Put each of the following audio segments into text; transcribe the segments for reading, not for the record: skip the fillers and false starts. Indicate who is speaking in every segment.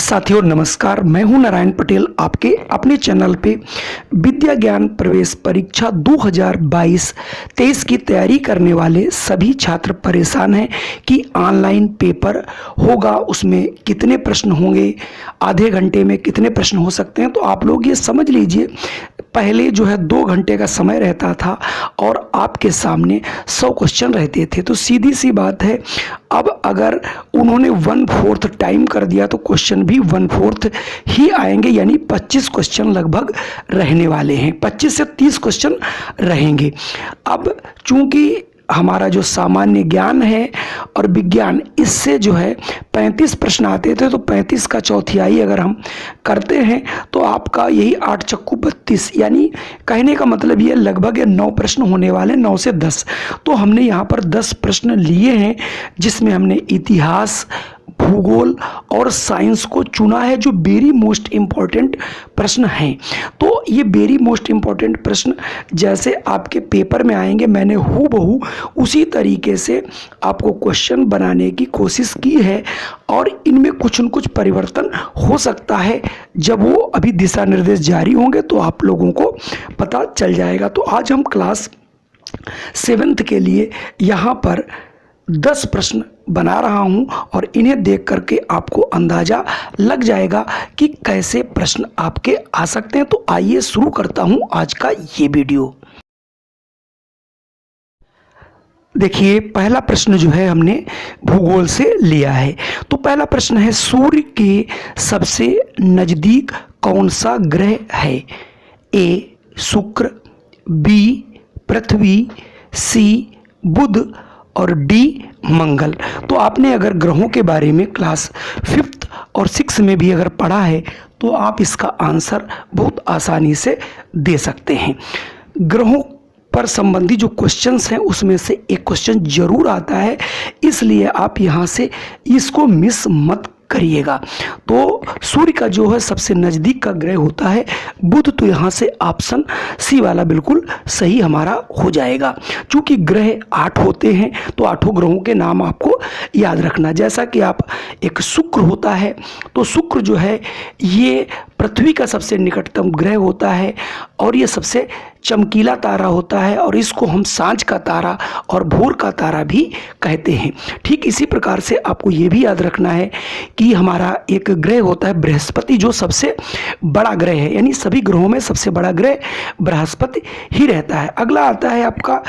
Speaker 1: साथियों नमस्कार, मैं हूं नारायण पटेल। आपके अपने चैनल पे विद्या ज्ञान प्रवेश परीक्षा 2022-23 की तैयारी करने वाले सभी छात्र परेशान हैं कि ऑनलाइन पेपर होगा, उसमें कितने प्रश्न होंगे, आधे घंटे में कितने प्रश्न हो सकते हैं। तो आप लोग ये समझ लीजिए, पहले जो है 2 घंटे का समय रहता था और आपके सामने 100 क्वेश्चन रहते थे। तो सीधी सी बात है, अब अगर उन्होंने 1/4 टाइम कर दिया तो क्वेश्चन भी 1/4 ही आएंगे, यानी 25 क्वेश्चन लगभग रहने वाले हैं। 25 से 30 क्वेश्चन रहेंगे। अब चूंकि हमारा जो सामान्य ज्ञान है और विज्ञान, इससे जो है 35 प्रश्न आते थे, तो 35 का चौथाई अगर हम करते हैं तो आपका यही 8 चक्कू 32, यानी कहने का मतलब ये लगभग 9 प्रश्न होने वाले, 9 से 10। तो हमने यहाँ पर 10 प्रश्न लिए हैं, जिसमें हमने इतिहास, भूगोल और साइंस को चुना है, जो वेरी मोस्ट इम्पॉर्टेंट प्रश्न हैं। तो ये वेरी मोस्ट इम्पॉर्टेंट प्रश्न जैसे आपके पेपर में आएंगे, मैंने हूबहू उसी तरीके से आपको क्वेश्चन बनाने की कोशिश की है, और इनमें कुछ न कुछ परिवर्तन हो सकता है। जब वो अभी दिशा निर्देश जारी होंगे तो आप लोगों को पता चल जाएगा। तो आज हम क्लास 7th के लिए यहाँ पर 10 प्रश्न बना रहा हूं, और इन्हें देख करके आपको अंदाजा लग जाएगा कि कैसे प्रश्न आपके आ सकते हैं। तो आइए शुरू करता हूं आज का ये वीडियो। देखिए, पहला प्रश्न जो है हमने भूगोल से लिया है। तो पहला प्रश्न है, सूर्य के सबसे नजदीक कौन सा ग्रह है? ए शुक्र, बी पृथ्वी, सी बुध और डी मंगल। तो आपने अगर ग्रहों के बारे में क्लास 5th और 6th में भी अगर पढ़ा है तो आप इसका आंसर बहुत आसानी से दे सकते हैं। ग्रहों पर संबंधी जो क्वेश्चंस हैं उसमें से एक क्वेश्चन जरूर आता है, इसलिए आप यहाँ से इसको मिस मत करिएगा। तो सूर्य का जो है सबसे नज़दीक का ग्रह होता है बुध। तो यहाँ से ऑप्शन सी वाला बिल्कुल सही हमारा हो जाएगा। चूंकि ग्रह 8 होते हैं तो 8 ग्रहों के नाम आपको याद रखना। जैसा कि आप एक शुक्र होता है, तो शुक्र जो है ये पृथ्वी का सबसे निकटतम ग्रह होता है, और ये सबसे चमकीला तारा होता है, और इसको हम सांझ का तारा और भोर का तारा भी कहते हैं। ठीक इसी प्रकार से आपको ये भी याद रखना है कि हमारा एक ग्रह होता है बृहस्पति, जो सबसे बड़ा ग्रह है, यानी सभी ग्रहों में सबसे बड़ा ग्रह बृहस्पति ही रहता है। अगला आता है आपका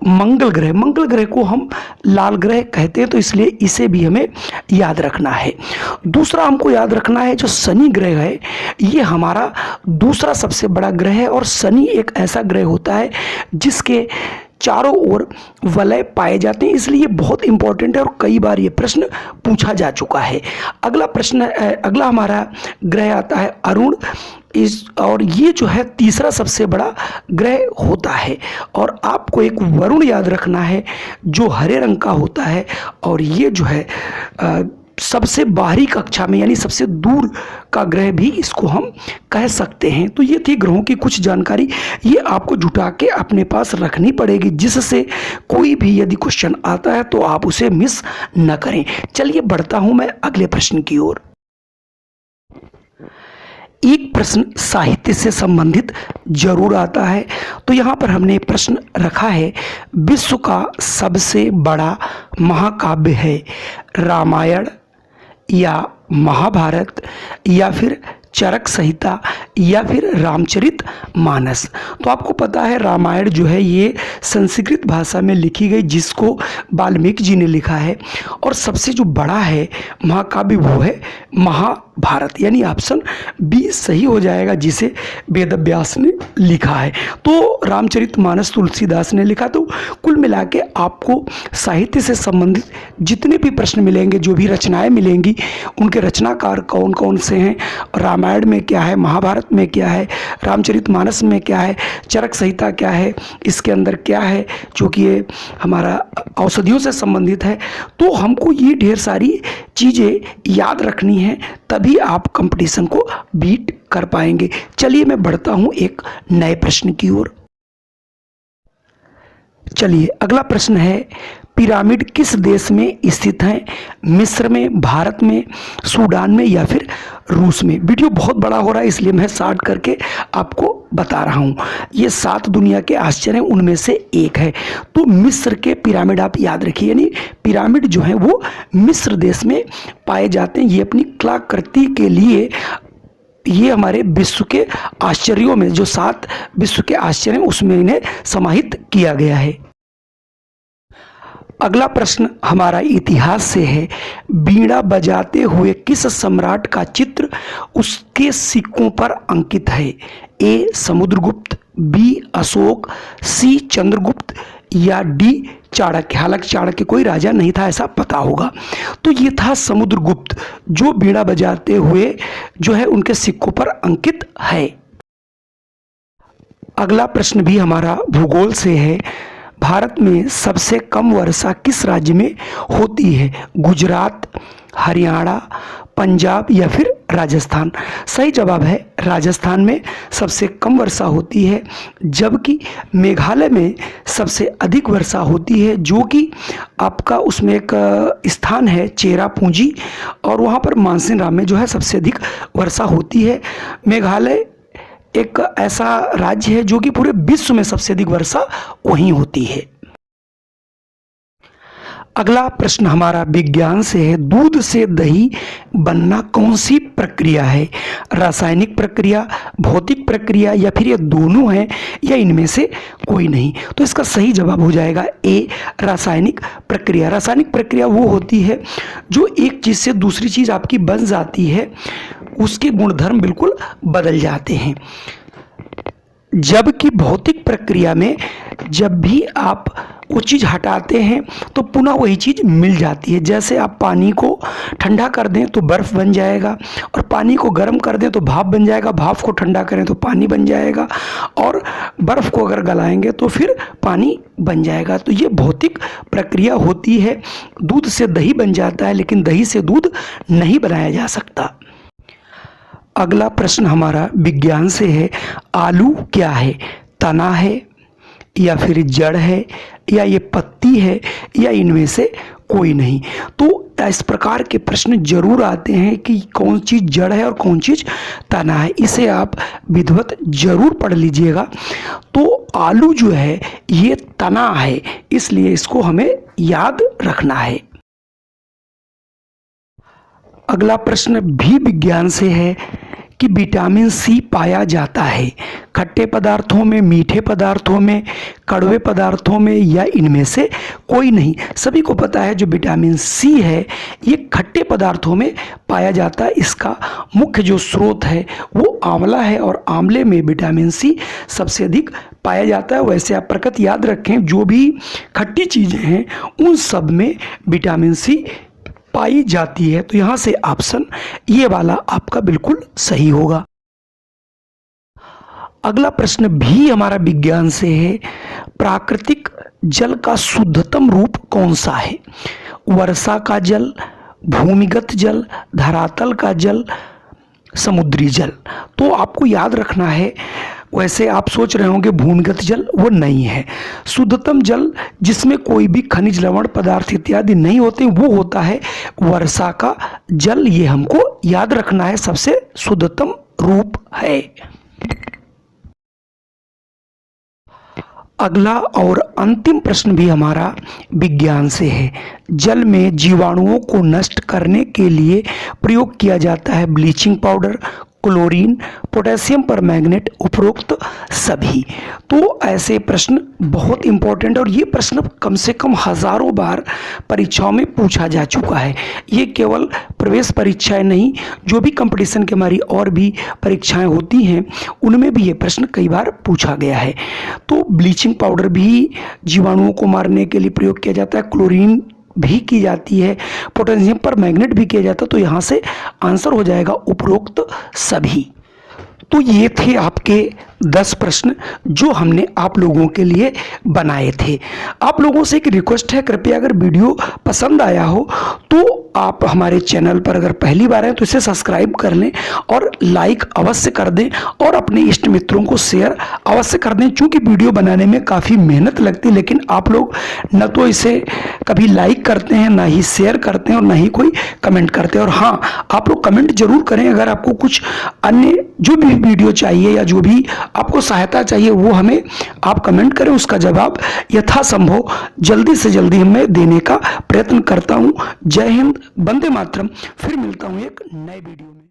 Speaker 1: मंगल ग्रह। मंगल ग्रह को हम लाल ग्रह कहते हैं, तो इसलिए इसे भी हमें याद रखना है। दूसरा हमको याद रखना है जो शनि ग्रह है, ये हमारा दूसरा सबसे बड़ा ग्रह है, और शनि एक ऐसा ग्रह होता है जिसके चारों ओर वलय पाए जाते हैं, इसलिए बहुत इंपॉर्टेंट है और कई बार ये प्रश्न पूछा जा चुका है। अगला हमारा ग्रह आता है अरुण, और ये जो है तीसरा सबसे बड़ा ग्रह होता है। और आपको एक वरुण याद रखना है जो हरे रंग का होता है, और ये जो है सबसे बाहरी कक्षा में, यानी सबसे दूर का ग्रह भी इसको हम कह सकते हैं। तो ये थी ग्रहों की कुछ जानकारी, ये आपको जुटा के अपने पास रखनी पड़ेगी, जिससे कोई भी यदि क्वेश्चन आता है तो आप उसे मिस न करें। चलिए बढ़ता हूं मैं अगले प्रश्न की ओर। एक प्रश्न साहित्य से संबंधित जरूर आता है। तो यहाँ पर हमने प्रश्न रखा है, विश्व का सबसे बड़ा महाकाव्य है रामायण या महाभारत या फिर चरक संहिता या फिर रामचरित मानस? तो आपको पता है रामायण जो है ये संस्कृत भाषा में लिखी गई, जिसको वाल्मीकि जी ने लिखा है, और सबसे जो बड़ा है महाकाव्य वो है महाभारत, यानी ऑप्शन बी सही हो जाएगा, जिसे वेद व्यास ने लिखा है। तो रामचरित मानस तुलसीदास ने लिखा। तो कुल मिला के आपको साहित्य से संबंधित जितने भी प्रश्न मिलेंगे, जो भी रचनाएं मिलेंगी, उनके रचनाकार कौन कौन से हैं, रामायण में क्या है, महाभारत में क्या है, रामचरितमानस में क्या है, चरक संहिता क्या है, इसके अंदर क्या है, क्योंकि ये हमारा औषधियों से संबंधित है। तो हमको ये ढेर सारी चीज़ें याद रखनी है, तभी आप कंपटीशन को बीट कर पाएंगे। चलिए मैं बढ़ता हूँ एक नए प्रश्न की ओर। चलिए अगला प्रश्न है, पिरामिड किस देश में स्थित हैं? मिस्र में, भारत में, सूडान में या फिर रूस में। वीडियो बहुत बड़ा हो रहा है इसलिए मैं शॉर्ट करके आपको बता रहा हूँ। ये 7 दुनिया के आश्चर्य हैं, उनमें से एक है। तो मिस्र के पिरामिड आप याद रखिए, यानी पिरामिड जो है वो मिस्र देश में पाए जाते हैं। ये अपनी कलाकृति के लिए ये हमारे विश्व के आश्चर्यों में, जो 7 विश्व के आश्चर्य हैं उसमें इन्हें समाहित किया गया है। अगला प्रश्न हमारा इतिहास से है। बीड़ा बजाते हुए किस सम्राट का चित्र उसके सिक्कों पर अंकित है? ए समुद्रगुप्त, बी अशोक, सी चंद्रगुप्त या डी चाणक्य। हालांकि चाणक्य कोई राजा नहीं था ऐसा पता होगा। तो ये था समुद्रगुप्त जो बीड़ा बजाते हुए जो है उनके सिक्कों पर अंकित है। अगला प्रश्न भी हमारा भूगोल से है। भारत में सबसे कम वर्षा किस राज्य में होती है? गुजरात, हरियाणा, पंजाब या फिर राजस्थान? सही जवाब है राजस्थान में सबसे कम वर्षा होती है, जबकि मेघालय में सबसे अधिक वर्षा होती है, जो कि आपका उसमें एक स्थान है चेरापूंजी, और वहाँ पर मानसिनराम में जो है सबसे अधिक वर्षा होती है। मेघालय एक ऐसा राज्य है जो कि पूरे विश्व में सबसे अधिक वर्षा वहीं होती है। अगला प्रश्न हमारा विज्ञान से है। दूध से दही बनना कौन सी प्रक्रिया है? रासायनिक प्रक्रिया, भौतिक प्रक्रिया या फिर ये दोनों हैं या इनमें से कोई नहीं? तो इसका सही जवाब हो जाएगा ए रासायनिक प्रक्रिया। रासायनिक प्रक्रिया वो होती है जो एक चीज़ से दूसरी चीज़ आपकी बन जाती है, उसके गुणधर्म बिल्कुल बदल जाते हैं। जबकि भौतिक प्रक्रिया में जब भी आप वो चीज़ हटाते हैं तो पुनः वही चीज़ मिल जाती है। जैसे आप पानी को ठंडा कर दें तो बर्फ़ बन जाएगा, और पानी को गर्म कर दें तो भाप बन जाएगा, भाप को ठंडा करें तो पानी बन जाएगा, और बर्फ़ को अगर गलाएंगे तो फिर पानी बन जाएगा। तो ये भौतिक प्रक्रिया होती है। दूध से दही बन जाता है लेकिन दही से दूध नहीं बनाया जा सकता। अगला प्रश्न हमारा विज्ञान से है। आलू क्या है? तना है या फिर जड़ है या ये पत्ती है या इनमें से कोई नहीं? तो इस प्रकार के प्रश्न जरूर आते हैं कि कौन चीज़ जड़ है और कौन चीज़ तना है। इसे आप विधिवत जरूर पढ़ लीजिएगा। तो आलू जो है ये तना है, इसलिए इसको हमें याद रखना है। अगला प्रश्न भी विज्ञान से है कि विटामिन सी पाया जाता है खट्टे पदार्थों में, मीठे पदार्थों में, कड़वे पदार्थों में या इनमें से कोई नहीं? सभी को पता है जो विटामिन सी है ये खट्टे पदार्थों में पाया जाता है। इसका मुख्य जो स्रोत है वो आंवला है, और आंवले में विटामिन सी सबसे अधिक पाया जाता है। वैसे आप प्रकृत याद रखें, जो भी खट्टी चीज़ें हैं उन सब में विटामिन सी पाई जाती है। तो यहाँ से ऑप्शन ये वाला आपका बिल्कुल सही होगा। अगला प्रश्न भी हमारा विज्ञान से है। प्राकृतिक जल का शुद्धतम रूप कौन सा है? वर्षा का जल, भूमिगत जल, धरातल का जल, समुद्री जल? तो आपको याद रखना है, वैसे आप सोच रहे होंगे भूमिगत जल, वो नहीं है। शुद्धतम जल जिसमें कोई भी खनिज, लवण पदार्थ इत्यादि नहीं होते वो होता है वर्षा का जल। ये हमको याद रखना है, सबसे शुद्धतम रूप है। अगला और अंतिम प्रश्न भी हमारा विज्ञान से है। जल में जीवाणुओं को नष्ट करने के लिए प्रयोग किया जाता है bleaching powder, chlorine, potassium permanganate, उपरोक्त सभी? तो ऐसे प्रश्न बहुत इंपॉर्टेंट, और ये प्रश्न कम से कम हज़ारों बार परीक्षाओं में पूछा जा चुका है। ये केवल प्रवेश परीक्षाएं नहीं, जो भी कंपटीशन की हमारी और भी परीक्षाएं होती हैं उनमें भी ये प्रश्न कई बार पूछा गया है। तो ब्लीचिंग पाउडर भी जीवाणुओं को मारने के लिए प्रयोग किया जाता है, क्लोरीन भी की जाती है, पोटेशियम परमैंगनेट भी किया जाता है। तो यहाँ से आंसर हो जाएगा उपरोक्त सभी। तो ये थे आपके 10 प्रश्न जो हमने आप लोगों के लिए बनाए थे। आप लोगों से एक रिक्वेस्ट है, कृपया अगर वीडियो पसंद आया हो तो आप हमारे चैनल पर अगर पहली बार हैं तो इसे सब्सक्राइब कर लें और लाइक अवश्य कर दें और अपने इष्ट मित्रों को शेयर अवश्य कर दें। चूँकि वीडियो बनाने में काफ़ी मेहनत लगती है, लेकिन आप लोग न तो इसे कभी लाइक करते हैं, ना ही शेयर करते हैं और ना ही कोई कमेंट करते हैं। और हाँ, आप लोग कमेंट जरूर करें अगर आपको कुछ अन्य जो भी वीडियो चाहिए या जो भी आपको सहायता चाहिए वो हमें आप कमेंट करें, उसका जवाब यथासंभव जल्दी से जल्दी मैं देने का प्रयत्न करता हूं। जय हिंद, वंदे मातरम। फिर मिलता हूं एक नए वीडियो में।